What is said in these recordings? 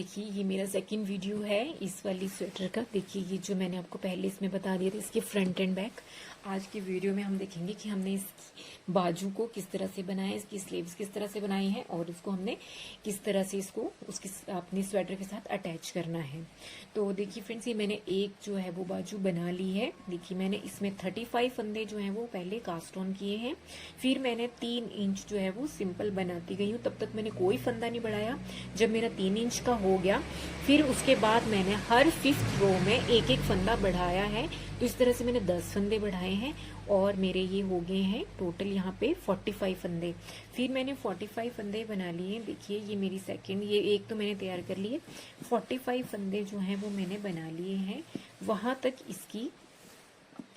देखिए ये मेरा सेकंड वीडियो है इस वाली स्वेटर का। देखिए ये जो मैंने आपको पहले इसमें बता दिया था, इसके फ्रंट एंड बैक। आज की वीडियो में हम देखेंगे कि हमने इसकी बाजू को किस तरह से बनाया, इसकी स्लीव्स किस तरह से बनाई है और इसको हमने किस तरह से इसको उसकी अपनी स्वेटर के साथ अटैच करना है। तो देखिए फ्रेंड्स, ये मैंने एक जो है वो बाजू बना ली है। देखिए मैंने इसमें 35 फंदे जो हैं वो पहले कास्ट ऑन किए हैं, फिर मैंने 3 इंच जो है वो सिंपल बनाती गई हूँ। तब तक मैंने कोई फंदा नहीं बढ़ाया। जब मेरा 3 इंच का हो गया, फिर उसके बाद मैंने हर 5th रो में एक एक फंदा बढ़ाया है। तो इस तरह से मैंने 10 फंदे बढ़ाए हैं और मेरे ये हो गए हैं टोटल यहाँ पे 45 फंदे। फिर मैंने 45 फंदे बना लिए। देखिए ये मेरी सेकंड, ये एक तो मैंने तैयार कर लिए। 45 फंदे जो हैं वो मैंने बना लिए हैं। वहां तक इसकी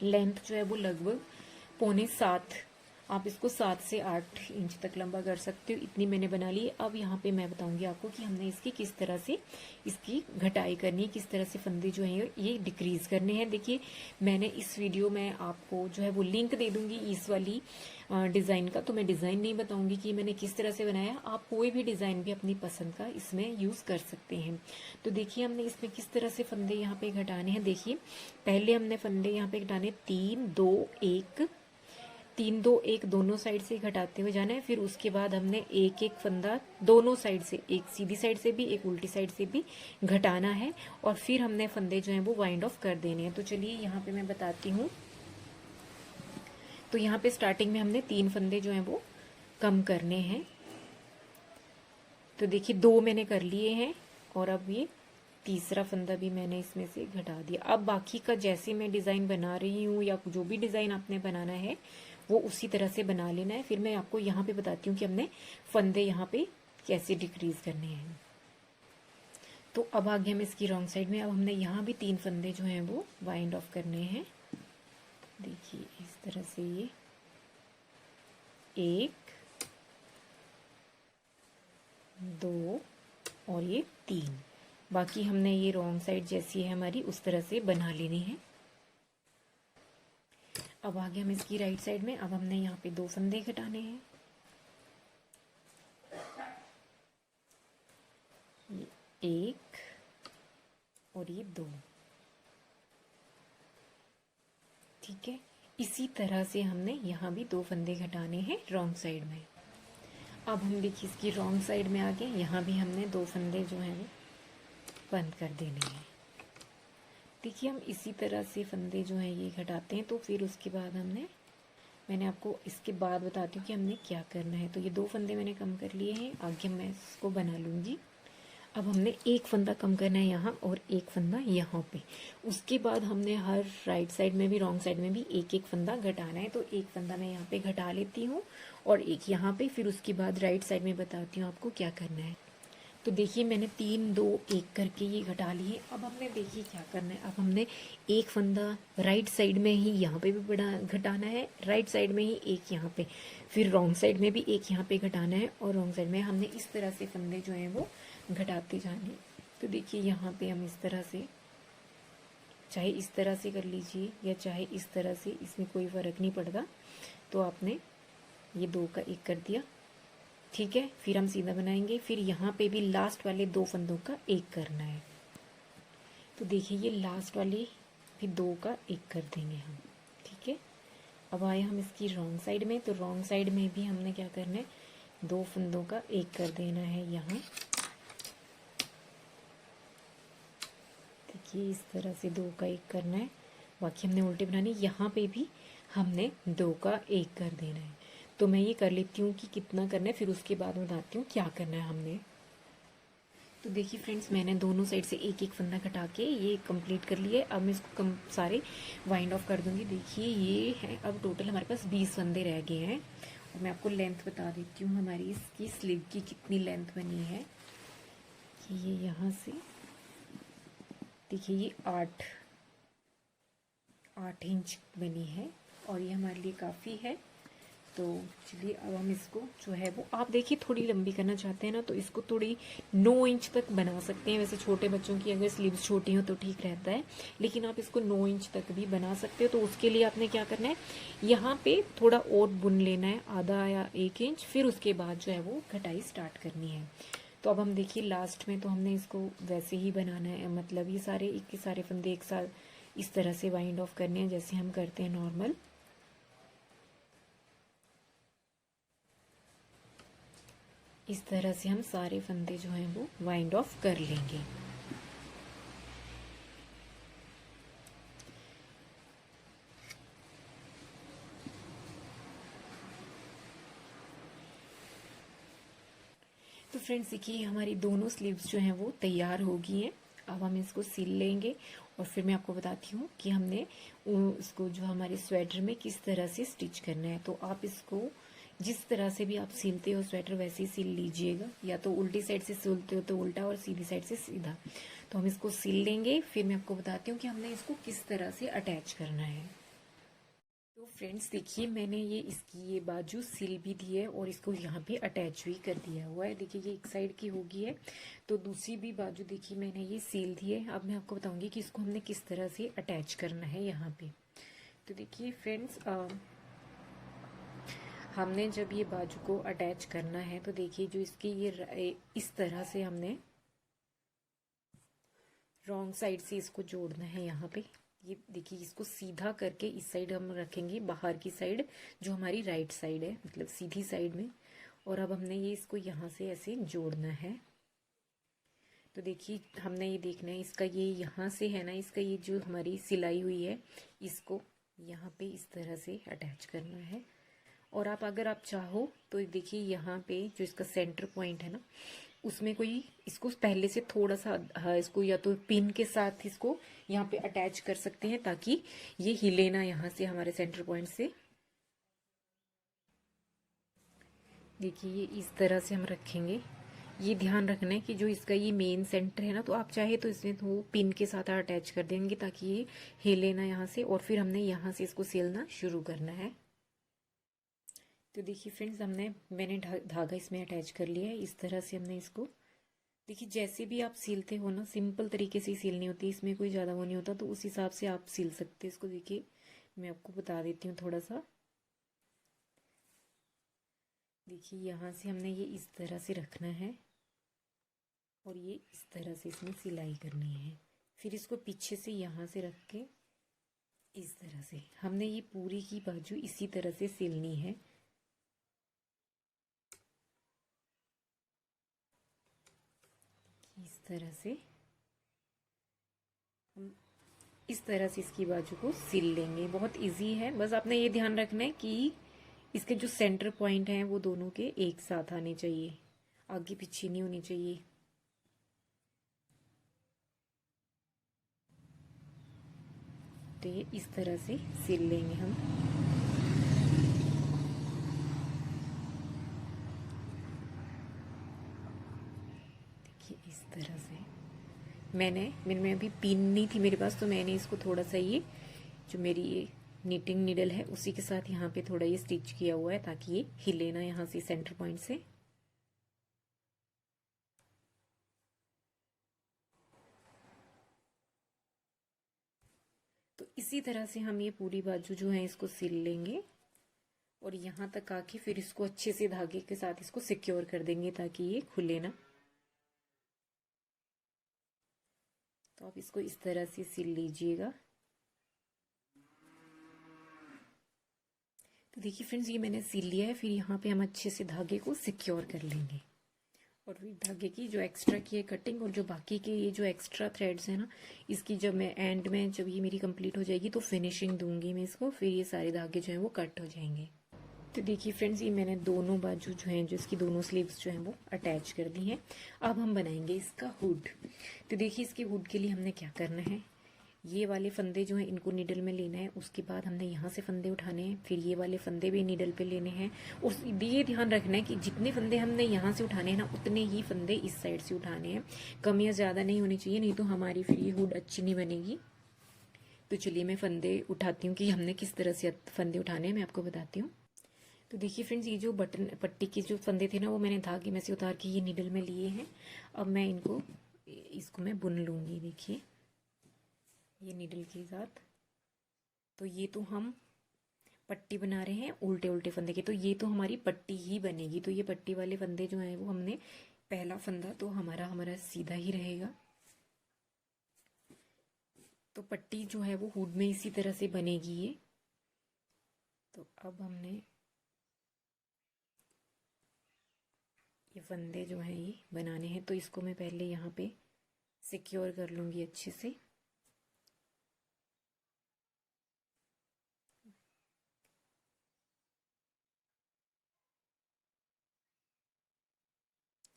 लेंथ जो है वो लगभग 6.25, आप इसको 7 से 8 इंच तक लंबा कर सकते हो। इतनी मैंने बना ली। अब यहाँ पे मैं बताऊंगी आपको कि हमने इसकी किस तरह से इसकी घटाई करनी है, किस तरह से फंदे जो हैं ये डिक्रीज करने हैं। देखिए मैंने इस वीडियो में आपको जो है वो लिंक दे दूंगी इस वाली डिजाइन का। तो मैं डिजाइन नहीं बताऊंगी कि मैंने किस तरह से बनाया। आप कोई भी डिजाइन भी अपनी पसंद का इसमें यूज कर सकते हैं। तो देखिए हमने इसमें किस तरह से फंदे यहाँ पे घटाने हैं। देखिए पहले हमने फंदे यहाँ पे घटाने 3 2 1, 3 2 1 दोनों साइड से घटाते हुए जाना है। फिर उसके बाद हमने एक एक फंदा दोनों साइड से, एक सीधी साइड से भी एक उल्टी साइड से भी घटाना है और फिर हमने फंदे जो हैं वो वाइंड ऑफ कर देने हैं। तो चलिए यहाँ पे मैं बताती हूँ। तो यहाँ पे स्टार्टिंग में हमने 3 फंदे जो हैं वो कम करने हैं। तो देखिए 2 मैंने कर लिए हैं और अब ये तीसरा फंदा भी मैंने इसमें से घटा दिया। अब बाकी का जैसे मैं डिजाइन बना रही हूँ या जो भी डिजाइन आपने बनाना है वो उसी तरह से बना लेना है। फिर मैं आपको यहाँ पे बताती हूँ कि हमने फंदे यहाँ पे कैसे डिक्रीज करने हैं। तो अब आ गए हम इसकी रॉन्ग साइड में। अब हमने यहाँ भी 3 फंदे जो हैं वो वाइंड ऑफ करने हैं। देखिए इस तरह से ये 1 2 और ये 3। बाकी हमने ये रॉन्ग साइड जैसी है हमारी उस तरह से बना लेनी है। अब आगे हम इसकी राइट साइड में। अब हमने यहाँ पे 2 फंदे घटाने हैं। ये 1 और ये 2। ठीक है, इसी तरह से हमने यहाँ भी 2 फंदे घटाने हैं रॉन्ग साइड में। अब हम देखिए इसकी रॉन्ग साइड में आगे यहाँ भी हमने 2 फंदे जो हैं वो बंद कर देने हैं। देखिए हम इसी तरह से फंदे जो हैं ये घटाते हैं। तो फिर उसके बाद मैंने आपको इसके बाद बताती हूँ कि हमने क्या करना है। तो ये 2 फंदे मैंने कम कर लिए हैं, आगे मैं इसको बना लूँगी। अब हमने एक फंदा कम करना है यहाँ और एक फंदा यहाँ पे। उसके बाद हमने हर राइट साइड में भी रॉन्ग साइड में भी एक एक फंदा घटाना है। तो एक फंदा मैं यहाँ पे घटा लेती हूँ और एक यहाँ पे। फिर उसके बाद राइट साइड में बताती हूँ आपको क्या करना है। तो देखिए मैंने 3 2 1 करके ये घटा लिए। अब हमने देखिए क्या करना है। अब हमने एक फंदा राइट साइड में ही यहाँ पे भी बड़ा घटाना है, राइट साइड में ही एक यहाँ पे, फिर रॉन्ग साइड में भी एक यहाँ पे घटाना है और रॉन्ग साइड में हमने इस तरह से फंदे जो हैं वो घटाते जाने। तो देखिए यहाँ पे हम इस तरह से, चाहे इस तरह से कर लीजिए या चाहे इस तरह से, इसमें कोई फर्क नहीं पड़ता। तो आपने ये 2 का 1 कर दिया, ठीक है। फिर हम सीधा बनाएंगे। फिर यहाँ पे भी लास्ट वाले 2 फंदों का 1 करना है। तो देखिए ये लास्ट वाले भी 2 का 1 कर देंगे हम, ठीक है। अब आए हम इसकी रॉन्ग साइड में। तो रॉन्ग साइड में भी हमने क्या करना है, 2 फंदों का 1 कर देना है यहाँ। देखिए इस तरह से 2 का 1 करना है। बाकी हमने उल्टे बनाने, यहाँ पे भी हमने 2 का 1 कर देना है। तो मैं ये कर लेती हूँ कि कितना करना है, फिर उसके बाद बताती हूँ क्या करना है हमने। तो देखिए फ्रेंड्स, मैंने दोनों साइड से एक एक फंदा घटा के ये कंप्लीट कर लिया है। अब मैं इसको सारे वाइंड ऑफ कर दूंगी। देखिए ये है, अब टोटल हमारे पास 20 फंदे रह गए हैं। और मैं आपको लेंथ बता देती हूँ हमारी इसकी स्लीव की कितनी लेंथ बनी है। कि ये यहाँ से देखिए ये 8 इंच बनी है और ये हमारे लिए काफ़ी है। तो चलिए अब हम इसको जो है वो, आप देखिए थोड़ी लंबी करना चाहते हैं ना तो इसको थोड़ी 9 इंच तक बना सकते हैं। वैसे छोटे बच्चों की अगर स्लीव्स छोटी हो तो ठीक रहता है, लेकिन आप इसको 9 इंच तक भी बना सकते हो। तो उसके लिए आपने क्या करना है, यहाँ पे थोड़ा और बुन लेना है, आधा या 1 इंच। फिर उसके बाद जो है वो कटाई स्टार्ट करनी है। तो अब हम देखिए लास्ट में तो हमने इसको वैसे ही बनाना है, मतलब ये सारे एक के सारे फंदे एक साथ इस तरह से वाइंड ऑफ करने हैं जैसे हम करते हैं नॉर्मल। इस तरह से हम सारे फंदे जो हैं वो वाइंड ऑफ कर लेंगे। तो फ्रेंड्स देखिए हमारी दोनों स्लीव्स जो हैं वो तैयार हो गई हैं। अब हम इसको सिल लेंगे और फिर मैं आपको बताती हूँ कि हमने इसको जो हमारे स्वेटर में किस तरह से स्टिच करना है। तो आप इसको जिस तरह से भी आप सिलते हो स्वेटर वैसे ही सिल लीजिएगा, या तो उल्टी साइड से सिलते हो तो उल्टा और सीधी साइड से सीधा। तो हम इसको सिल लेंगे, फिर मैं आपको बताती हूँ कि हमने इसको किस तरह से अटैच करना है। तो फ्रेंड्स देखिए मैंने ये इसकी ये बाजू सिल भी दी है और इसको यहाँ पे अटैच भी कर दिया हुआ है। देखिए ये एक साइड की होगी है, तो दूसरी भी बाजू देखिए मैंने ये सिल दी है। अब मैं आपको बताऊंगी कि इसको हमने किस तरह से अटैच करना है यहाँ पे। तो देखिए फ्रेंड्स हमने जब ये बाजू को अटैच करना है तो देखिए जो इसकी ये इस तरह से हमने रॉन्ग साइड से इसको जोड़ना है यहाँ पे। ये देखिए इसको सीधा करके इस साइड हम रखेंगे, बाहर की साइड जो हमारी राइट साइड है, मतलब सीधी साइड में। और अब हमने ये इसको यहाँ से ऐसे जोड़ना है। तो देखिए हमने ये देखना है इसका ये यहाँ से है ना, इसका ये जो हमारी सिलाई हुई है इसको यहाँ पे इस तरह से अटैच करना है। और आप अगर आप चाहो तो देखिए यहाँ पे जो इसका सेंटर पॉइंट है ना, उसमें कोई इसको पहले से थोड़ा सा इसको या तो पिन के साथ इसको यहाँ पे अटैच कर सकते हैं ताकि ये हिले ना यहाँ से हमारे सेंटर पॉइंट से। देखिए ये इस तरह से हम रखेंगे। ये ध्यान रखना है कि जो इसका ये मेन सेंटर है ना, तो आप चाहे तो इसमें तो पिन के साथ अटैच कर देंगे ताकि ये हिले ना यहाँ से। और फिर हमने यहाँ से इसको सिलना शुरू करना है। तो देखिए फ्रेंड्स मैंने धागा इसमें अटैच कर लिया है। इस तरह से हमने इसको देखिए जैसे भी आप सिलते हो ना, सिंपल तरीके से सिलनी होती है, इसमें कोई ज़्यादा वो नहीं होता, तो उस हिसाब से आप सिल सकते हैं इसको। देखिए मैं आपको बता देती हूँ थोड़ा सा। देखिए यहाँ से हमने ये इस तरह से रखना है और ये इस तरह से इसमें सिलाई करनी है। फिर इसको पीछे से यहाँ से रख के इस तरह से हमने ये पूरी की बाजू इसी तरह से सिलनी है। इस तरह से हम इस तरह से इसकी बाजू को सिल लेंगे। बहुत इजी है, बस आपने ये ध्यान रखना है कि इसके जो सेंटर पॉइंट हैं वो दोनों के एक साथ आने चाहिए, आगे पीछे नहीं होनी चाहिए। तो ये इस तरह से सिल लेंगे हम। देखिए इस तरह से मैंने में अभी पिन नहीं थी मेरे पास, तो मैंने इसको थोड़ा सा ये जो मेरी ये नीटिंग नीडल है उसी के साथ यहाँ पे थोड़ा ये स्टिच किया हुआ है ताकि ये हिले ना यहाँ से सेंटर पॉइंट से। तो इसी तरह से हम ये पूरी बाजू जो है इसको सिल लेंगे और यहाँ तक आके फिर इसको अच्छे से धागे के साथ इसको सिक्योर कर देंगे ताकि ये खुले ना। तो आप इसको इस तरह से सिल लीजिएगा। तो देखिए फ्रेंड्स ये मैंने सिल लिया है। फिर यहाँ पे हम अच्छे से धागे को सिक्योर कर लेंगे और फिर धागे की जो एक्स्ट्रा की है कटिंग और जो बाकी के ये जो एक्स्ट्रा थ्रेड्स हैं ना, इसकी जब मैं एंड में जब ये मेरी कंप्लीट हो जाएगी तो फिनिशिंग दूंगी मैं इसको, फिर ये सारे धागे जो हैं वो कट हो जाएंगे। तो देखिए फ्रेंड्स ये मैंने दोनों बाजू जो हैं जो इसकी दोनों स्लीव्स जो हैं वो अटैच कर दी हैं। अब हम बनाएंगे इसका हुड। तो देखिए इसके हुड के लिए हमने क्या करना है, ये वाले फंदे जो हैं इनको नीडल में लेना है, उसके बाद हमने यहाँ से फंदे उठाने हैं, फिर ये वाले फंदे भी नीडल पे लेने हैं। और ये ध्यान रखना है कि जितने फंदे हमने यहाँ से उठाने हैं ना, उतने ही फंदे इस साइड से उठाने हैं। कम या ज़्यादा नहीं होनी चाहिए, नहीं तो हमारी फिर ये हुड अच्छी नहीं बनेगी। तो चलिए मैं फंदे उठाती हूँ कि हमने किस तरह से फंदे उठाने हैं, मैं आपको बताती हूँ। तो देखिए फ्रेंड्स ये जो बटन पट्टी के जो फंदे थे ना, वो मैंने धागे में से उतार के ये नीडल में लिए हैं। अब मैं इसको मैं बुन लूँगी। देखिए ये नीडल के साथ, तो ये तो हम पट्टी बना रहे हैं उल्टे उल्टे फंदे के, तो ये तो हमारी पट्टी ही बनेगी। तो ये पट्टी वाले फंदे जो हैं वो हमने पहला फंदा तो हमारा सीधा ही रहेगा। तो पट्टी जो है वो हुड में इसी तरह से बनेगी ये। तो अब हमने ये फंदे जो हैं ये बनाने हैं, तो इसको मैं पहले यहाँ पे सिक्योर कर लूँगी अच्छे से।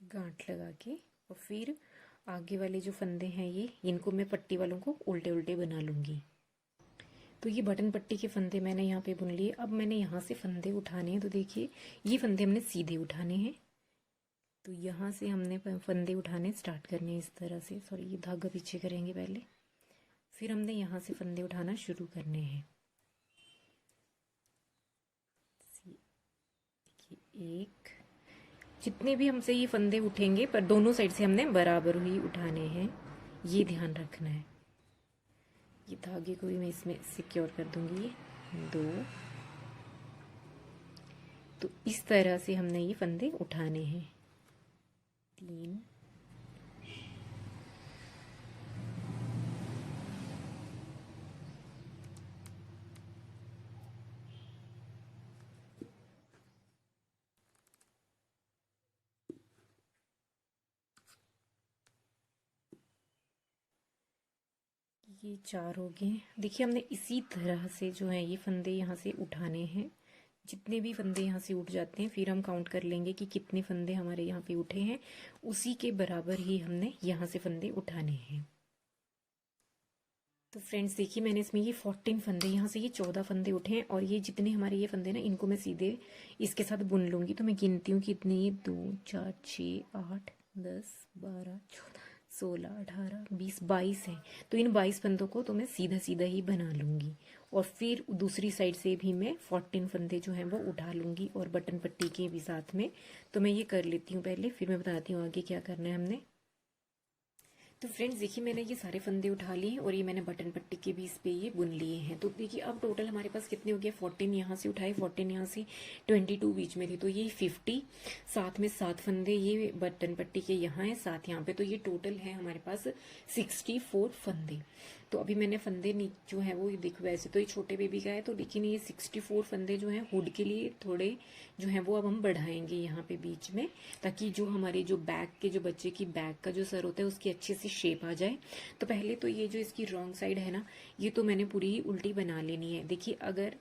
गांठ लगा के, और फिर आगे वाले जो फंदे हैं ये, इनको मैं पट्टी वालों को उल्टे उल्टे बना लूँगी। तो ये बटन पट्टी के फंदे मैंने यहाँ पे बुन लिए। अब मैंने यहाँ से फंदे उठाने हैं, तो देखिए ये फंदे हमने सीधे उठाने हैं। तो यहाँ से हमने फंदे उठाने स्टार्ट करने हैं इस तरह से। सॉरी, ये धागा पीछे करेंगे पहले, फिर हमने यहाँ से फंदे उठाना शुरू करने हैं। देखिए, एक, जितने भी हमसे ये फंदे उठेंगे पर दोनों साइड से हमने बराबर ही उठाने हैं, ये ध्यान रखना है। ये धागे को भी मैं इसमें सिक्योर कर दूंगी। दो, तो इस तरह से हमने ये फंदे उठाने हैं। तीन, ये चार हो गए। देखिए हमने इसी तरह से जो है ये फंदे यहाँ से उठाने हैं। जितने भी फंदे यहाँ से उठ जाते हैं फिर हम काउंट कर लेंगे कि कितने फंदे हमारे यहाँ पे उठे हैं, उसी के बराबर ही हमने यहाँ से फंदे उठाने हैं। तो फ्रेंड्स देखिए, मैंने इसमें ये 14 फंदे, यहाँ से ये 14 फंदे उठे हैं, और ये जितने हमारे ये फंदे ना, इनको मैं सीधे इसके साथ बुन लूँगी। तो मैं गिनती हूँ कितनी, 2 4 6 8 10 12 14 16 18 20 22 हैं। तो इन 22 फंदों को तो मैं सीधा सीधा ही बना लूँगी, और फिर दूसरी साइड से भी मैं 14 फंदे जो हैं वो उठा लूँगी, और बटन पट्टी के भी साथ में। तो मैं ये कर लेती हूँ पहले, फिर मैं बताती हूँ आगे क्या करना है हमने। तो फ्रेंड्स देखिए, मैंने ये सारे फंदे उठा लिए हैं, और ये मैंने बटन पट्टी के भी इस पे ये बुन लिए हैं। तो देखिए अब टोटल हमारे पास कितने हो गए, 14 यहाँ से उठाए, 14 यहाँ से, 22 बीच में थी, तो ये 50, साथ में 7 फंदे ये बटन पट्टी के यहाँ है, 7 यहाँ पे, तो ये टोटल है हमारे पास 64 फंदे। तो अभी मैंने फंदे जो है वो देखो, वैसे तो ये छोटे बेबी का है, तो लेकिन ये 64 फंदे जो हैं हुड के लिए थोड़े जो है वो अब हम बढ़ाएंगे यहाँ पे बीच में, ताकि जो हमारे जो बैक के, जो बच्चे की बैक का जो सर होता है उसकी अच्छे से शेप आ जाए। तो पहले तो ये जो इसकी रॉन्ग साइड है ना, ये तो मैंने पूरी ही उल्टी बना लेनी है। देखिए अगर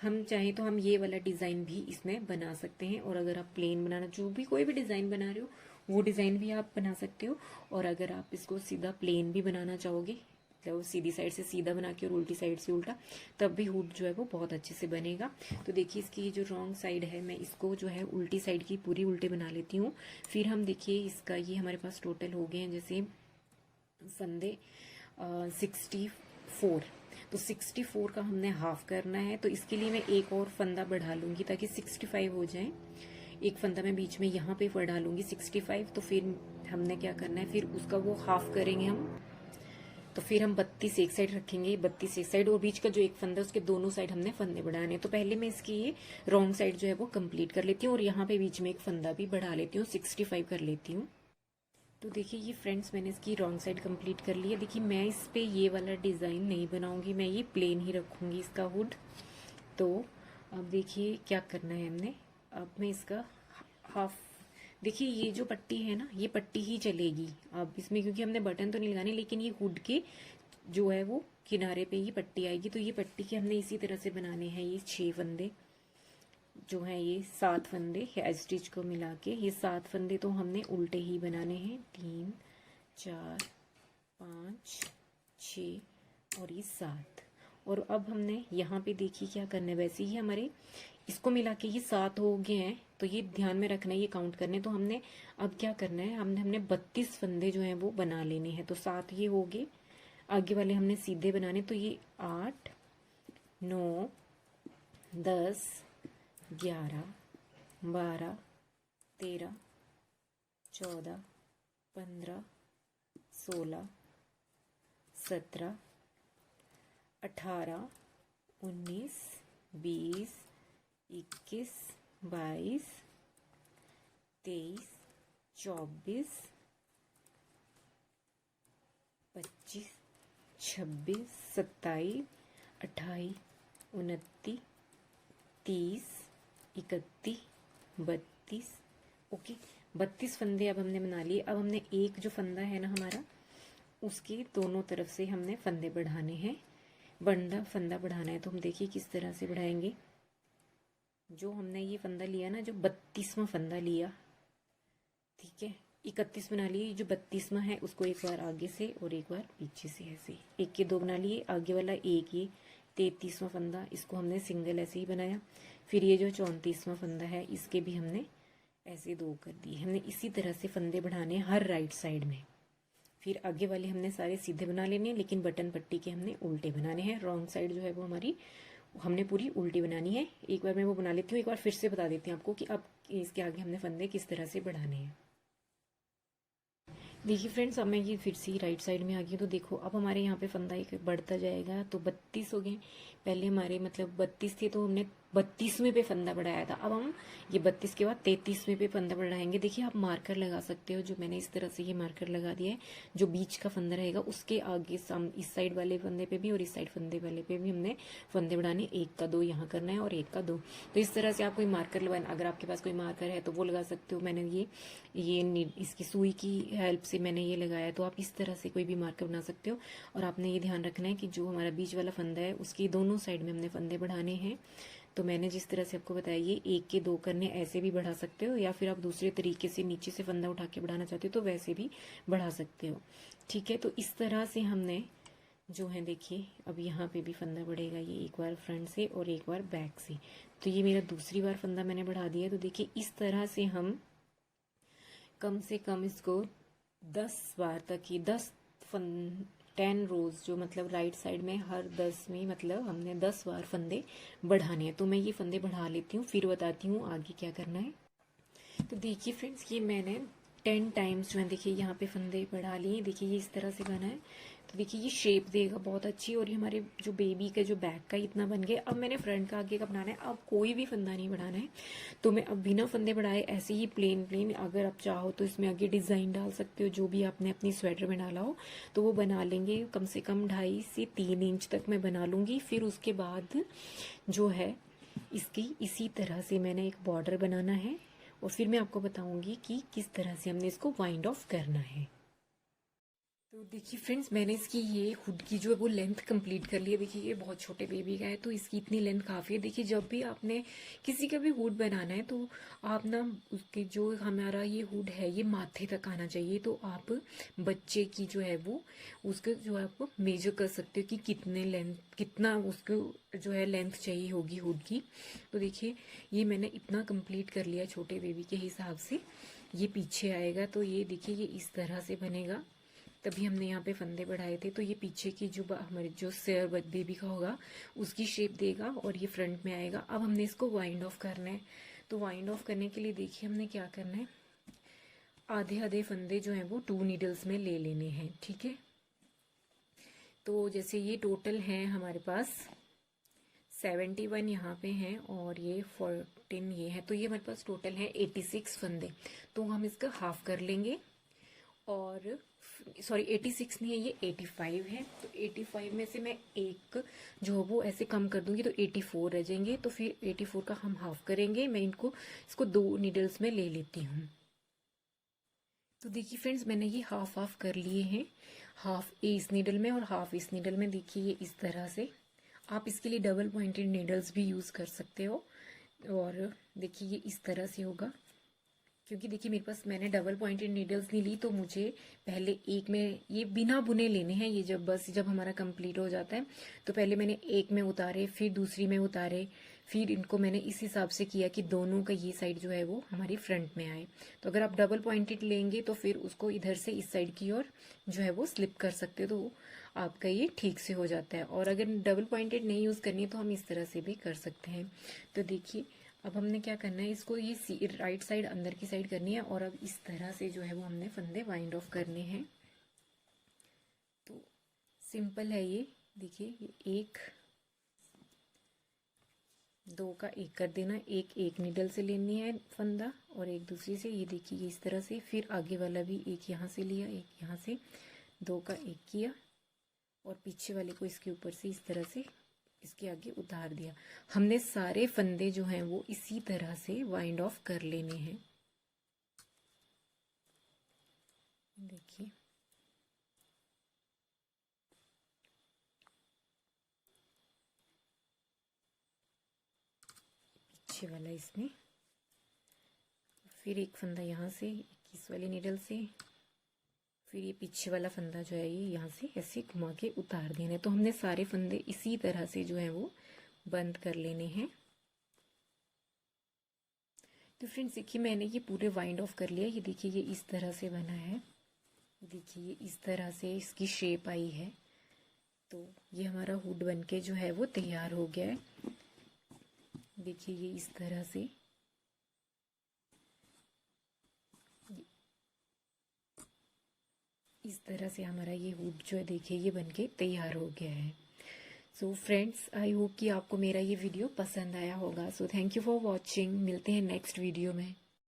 हम चाहें तो हम ये वाला डिज़ाइन भी इसमें बना सकते हैं, और अगर आप प्लेन बनाना, जो भी कोई भी डिज़ाइन बना रहे हो वो डिज़ाइन भी आप बना सकते हो। और अगर आप इसको सीधा प्लेन भी बनाना चाहोगे, मतलब सीधी साइड से सीधा बना के और उल्टी साइड से उल्टा, तब भी हुड जो है वो बहुत अच्छे से बनेगा। तो देखिए इसकी ये जो रॉन्ग साइड है, मैं इसको जो है उल्टी साइड की पूरी उल्टे बना लेती हूँ। फिर हम देखिए इसका ये हमारे पास टोटल हो गए हैं जैसे फंदे 64, तो 64 का हमने हाफ करना है। तो इसके लिए मैं एक और फंदा बढ़ा लूँगी ताकि 65 हो जाए। एक फंदा मैं बीच में यहाँ पे बढ़ा लूँगी 65। तो फिर हमने क्या करना है, फिर उसका वो हाफ करेंगे हम। तो फिर हम 32 एक साइड रखेंगे, 32 एक साइड, और बीच का जो एक फंदा उसके दोनों साइड हमने फंदे बढ़ाने। तो पहले मैं इसकी ये रॉन्ग साइड जो है वो कंप्लीट कर लेती हूँ, और यहाँ पे बीच में एक फंदा भी बढ़ा लेती हूँ, 65 कर लेती हूँ। तो देखिए ये फ्रेंड्स, मैंने इसकी रॉन्ग साइड कंप्लीट कर ली है। देखिए मैं इस पे ये वाला डिज़ाइन नहीं बनाऊंगी, मैं ये प्लेन ही रखूंगी इसका हुड। तो अब देखिए क्या करना है हमने, अब मैं इसका हाफ, देखिए ये जो पट्टी है ना, ये पट्टी ही चलेगी अब इसमें, क्योंकि हमने बटन तो नहीं लगाने, लेकिन ये हुड के जो है वो किनारे पे ये पट्टी आएगी। तो ये पट्टी के हमने इसी तरह से बनाने हैं ये 6 फंदे जो है, ये 7 फंदे हेयर स्टिच को मिला के, ये 7 फंदे तो हमने उल्टे ही बनाने हैं। 3 4 5 6 और ये 7। और अब हमने यहाँ पे देखिए क्या करना है, वैसे ही हमारे इसको मिला के ये 7 हो गए हैं। तो ये ध्यान में रखना है, ये काउंट करने। तो हमने अब क्या करना है, हमने 32 फंदे जो हैं वो बना लेने हैं। तो 7 ये हो गए, आगे वाले हमने सीधे बनाने। तो ये 8 9 10 11 12 13 14 15 16 17 18 19 20 21 22 23 24, 25, 26, 27, 28, 29, 30, 31, 32। ओके, 32 फंदे अब हमने बना लिए। अब हमने एक जो फंदा है ना हमारा, उसके दोनों तरफ से हमने फंदे बढ़ाने हैं। फंदा बढ़ाना है तो हम देखिए किस तरह से बढ़ाएंगे। जो हमने ये फंदा लिया ना, जो 32वां फंदा लिया, ठीक है, 31 बना लिए। जो 32वां है उसको एक बार आगे से और एक बार पीछे से, ऐसे एक के दो बना लिए। आगे वाला एक, ये 33वां फंदा, इसको हमने सिंगल ऐसे ही बनाया। फिर ये जो 34वां फंदा है, इसके भी हमने ऐसे दो कर दिए। हमने इसी तरह से फंदे बढ़ाने हर राइट साइड में। फिर आगे वाले हमने सारे सीधे बना लेने हैं, लेकिन बटन पट्टी के हमने उल्टे बनाने हैं। रॉन्ग साइड जो है वो हमारी हमने पूरी उल्टी बनानी है। एक बार मैं वो बना लेती हूँ, एक बार फिर से बता देती हूँ आपको कि अब इसके आगे हमने फंदे किस तरह से बढ़ाने हैं। देखिए फ्रेंड्स, अब मैं ये फिर से राइट साइड में आ गई, तो देखो अब हमारे यहाँ पे फंदा एक बढ़ता जाएगा। तो 32 हो गए। पहले हमारे मतलब 32 थे तो हमने 32वें पे फंदा बढ़ाया था। अब हम ये 32 के बाद 33वें पे फंदा बढ़ाएंगे। देखिए आप मार्कर लगा सकते हो, जो मैंने इस तरह से ये मार्कर लगा दिया है। जो बीच का फंदा रहेगा उसके आगे इस साइड वाले फंदे पे भी और इस साइड फंदे वाले पे भी हमने फंदे बढ़ाने। एक का दो यहाँ करना है और एक का दो। तो इस तरह से आप कोई मार्कर लगाना, अगर आपके पास कोई मार्कर है तो वो लगा सकते हो। मैंने ये इसकी सुई की हेल्प से मैंने ये लगाया, तो आप इस तरह से कोई भी मार्कर बना सकते हो। और आपने ये ध्यान रखना है कि जो हमारा बीच वाला फंदा है उसकी दोनों साइड में हमने फंदे बढ़ाने हैं। तो मैंने जिस तरह से आपको बताया, ये एक के दो करने, ऐसे भी बढ़ा सकते हो, या फिर आप दूसरे तरीके से नीचे से फंदा उठा के बढ़ाना चाहते हो तो वैसे भी बढ़ा सकते हो। ठीक है, तो इस तरह से हमने जो है, देखिए अब यहाँ पे भी फंदा बढ़ेगा। ये एक बार फ्रंट से और एक बार बैक से। तो ये मेरा दूसरी बार फंदा मैंने बढ़ा दिया। तो देखिए इस तरह से हम कम से कम इसको 10 बार तक ही 10 रोज, जो मतलब राइट साइड में हर 10 में मतलब हमने 10 बार फंदे बढ़ाने हैं। तो मैं ये फंदे बढ़ा लेती हूँ, फिर बताती हूँ आगे क्या करना है। तो देखिए फ्रेंड्स, ये मैंने 10 टाइम्स जो है, देखिए यहाँ पे फंदे बढ़ा लिए। देखिए ये इस तरह से बना है। तो देखिए ये शेप देगा बहुत अच्छी। और ये हमारे जो बेबी का जो बैक का इतना बन गया। अब मैंने फ्रंट का आगे का बनाना है। अब कोई भी फंदा नहीं बढ़ाना है, तो मैं अब बिना फंदे बढ़ाए ऐसे ही प्लेन प्लेन, अगर आप चाहो तो इसमें आगे डिजाइन डाल सकते हो, जो भी आपने अपनी स्वेटर में डाला हो तो वो बना लेंगे। कम से कम 2.5 से 3 इंच तक मैं बना लूंगी। फिर उसके बाद जो है, इसकी इसी तरह से मैंने एक बॉर्डर बनाना है। और फिर मैं आपको बताऊंगी कि किस तरह से हमने इसको वाइंड ऑफ करना है। तो देखिए फ्रेंड्स, मैंने इसकी ये हुड की जो है वो लेंथ कंप्लीट कर ली है। देखिए ये बहुत छोटे बेबी का है तो इसकी इतनी लेंथ काफ़ी है। देखिए जब भी आपने किसी का भी हुड बनाना है तो आप ना, उसके जो हमारा ये हुड है ये माथे तक आना चाहिए। तो आप बच्चे की जो है वो उसके जो है आपको मेजर कर सकते हो कि कितना उसको जो है लेंथ चाहिए होगी हुड की। तो देखिए ये मैंने इतना कंप्लीट कर लिया छोटे बेबी के हिसाब से। ये पीछे आएगा, तो ये देखिए ये इस तरह से बनेगा। तभी हमने यहाँ पे फंदे बढ़ाए थे। तो ये पीछे की जो हमारे जो सिर बेबी का होगा उसकी शेप देगा और ये फ्रंट में आएगा। अब हमने इसको वाइंड ऑफ करना है। तो वाइंड ऑफ करने के लिए देखिए हमने क्या करना है, आधे आधे फंदे जो हैं वो 2 नीडल्स में ले लेने हैं। ठीक है, तो जैसे ये टोटल हैं हमारे पास 71 यहाँ पे हैं और ये 14 ये है, तो ये हमारे पास टोटल है 86 फंदे। तो हम इसका हाफ कर लेंगे। और सॉरी 86 नहीं है, ये 85 है। तो 85 में से मैं एक जो है वो ऐसे कम कर दूंगी तो 84 रह जाएंगे। तो फिर 84 का हम हाफ करेंगे। मैं इसको 2 नीडल्स में ले लेती हूँ। तो देखिए फ्रेंड्स, मैंने ये हाफ हाफ कर लिए हैं, हाफ इस नीडल में और हाफ इस नीडल में। देखिए ये इस तरह से। आप इसके लिए डबल पॉइंटेड नीडल्स भी यूज़ कर सकते हो। और देखिए ये इस तरह से होगा, क्योंकि देखिए मेरे पास मैंने डबल पॉइंटेड नीडल्स नहीं ली, तो मुझे पहले एक में ये बिना बुने लेने हैं। ये जब हमारा कंप्लीट हो जाता है तो पहले मैंने एक में उतारे, फिर दूसरी में उतारे, फिर इनको मैंने इस हिसाब से किया कि दोनों का ये साइड जो है वो हमारी फ्रंट में आए। तो अगर आप डबल पॉइंटेड लेंगे तो फिर उसको इधर से इस साइड की ओर जो है वो स्लिप कर सकते हो, तो आपका ये ठीक से हो जाता है। और अगर डबल पॉइंटेड नहीं यूज़ करनी है तो हम इस तरह से भी कर सकते हैं। तो देखिए अब हमने क्या करना है, इसको ये राइट साइड अंदर की साइड करनी है। और अब इस तरह से जो है वो हमने फंदे वाइंड ऑफ करने हैं। तो सिंपल है ये। देखिए ये एक, दो का एक कर देना, एक एक नीडल से लेनी है फंदा और एक दूसरी से, ये देखिए इस तरह से। फिर आगे वाला भी एक यहाँ से लिया, एक यहाँ से, दो का एक किया और पीछे वाले को इसके ऊपर से इस तरह से इसके आगे उतार दिया। हमने सारे फंदे जो हैं वो इसी तरह से वाइंड ऑफ कर लेने हैं। देखिए पीछे वाला इसमें, फिर एक फंदा यहाँ से इस वाली नीडल से, फिर ये पीछे वाला फंदा जो है ये यहाँ से ऐसे घुमा के उतार देना है। तो हमने सारे फंदे इसी तरह से जो है वो बंद कर लेने हैं। तो फ्रेंड्स देखिए मैंने ये पूरे वाइंड ऑफ कर लिया। ये देखिए ये इस तरह से बना है, देखिए ये इस तरह से इसकी शेप आई है। तो ये हमारा हुड बन के जो है वो तैयार हो गया है। देखिए ये इस तरह से, इस तरह से हमारा ये हुड जो है देखिए ये बन के तैयार हो गया है। सो फ्रेंड्स आई होप कि आपको मेरा ये वीडियो पसंद आया होगा। So thank you for watching. मिलते हैं नेक्स्ट वीडियो में।